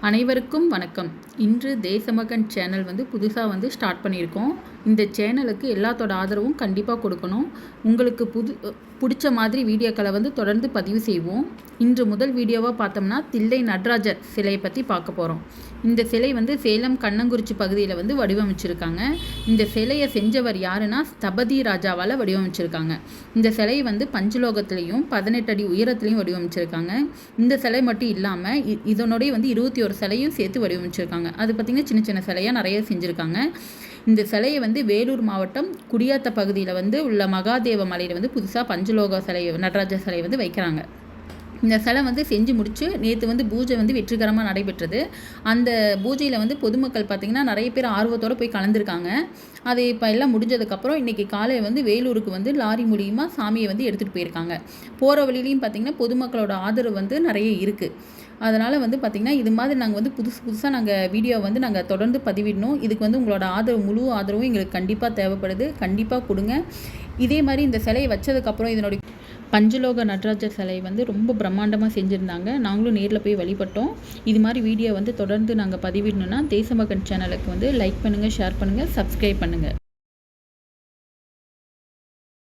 அனைவருக்கும் வணக்கம். இன்று தேசமகன் சேனல் புதுசாக ஸ்டார்ட் பண்ணியிருக்கோம். இந்த சேனலுக்கு எல்லாத்தோட ஆதரவும் கண்டிப்பாக கொடுக்கணும். உங்களுக்கு பிடிச்ச மாதிரி வீடியோக்களை தொடர்ந்து பதிவு செய்வோம். இன்று முதல் வீடியோவாக பார்த்தோம்னா தில்லை நடராஜர் சிலையை பற்றி பார்க்க போகிறோம். இந்த சிலை சேலம் கண்ணங்குறிச்சி பகுதியில் வடிவமைச்சிருக்காங்க. இந்த சிலையை செஞ்சவர் யாருன்னா ஸ்தபதி ராஜாவால் வடிவமைச்சிருக்காங்க. இந்த சிலை பஞ்சலோகத்திலையும் 18 அடி உயரத்துலையும் வடிவமைச்சிருக்காங்க. இந்த சிலை மட்டும் இல்லாமல் இதனுடைய 21 சிலையும் சேர்த்து வடிவமைச்சிருக்காங்க. அது பார்த்திங்கன்னா சின்ன சின்ன சிலையாக நிறைய செஞ்சுருக்காங்க. இந்த சிலையை வேலூர் மாவட்டம் குடியாத்த பகுதியில் உள்ள மகாதேவ மலையில் புதுசாக பஞ்சலோக சிலை நடராஜர் சிலை வைக்கிறாங்க. இந்த சிலை செஞ்சு முடித்து நேற்று பூஜை வெற்றிகரமாக நடைபெற்றது. அந்த பூஜையில் பொதுமக்கள் பார்த்திங்கன்னா நிறைய பேர் ஆர்வத்தோடு போய் கலந்துருக்காங்க. அது இப்போ எல்லாம் முடிஞ்சதுக்கப்புறம் இன்றைக்கி காலையில் வேலூருக்கு லாரி மூலியமாக சாமியை எடுத்துகிட்டு போயிருக்காங்க. போகிற வழியிலையும் பார்த்திங்கன்னா பொதுமக்களோட ஆதரவு நிறைய இருக்குது. அதனால் பார்த்திங்கன்னா இது மாதிரி நாங்கள் புதுசாக நாங்கள் வீடியோ நாங்கள் தொடர்ந்து பதிவிடணும். இதுக்கு உங்களோட ஆதரவு, முழு ஆதரவும் எங்களுக்கு கண்டிப்பாக தேவைப்படுது. கண்டிப்பாக கொடுங்க. இதே மாதிரி இந்த சிலையை வச்சதுக்கப்புறம் இதனுடைய பஞ்சலோக நடராஜர் சிலை ரொம்ப பிரம்மாண்டமாக செஞ்சுருந்தாங்க. நாங்களும் நேரில் போய் வழிபட்டோம். இது மாதிரி வீடியோ தொடர்ந்து நாங்கள் பதிவிடணுன்னா தேசமகன் சேனலுக்கு லைக் பண்ணுங்கள், ஷேர் பண்ணுங்கள், சப்ஸ்கிரைப் பண்ணுங்கள்.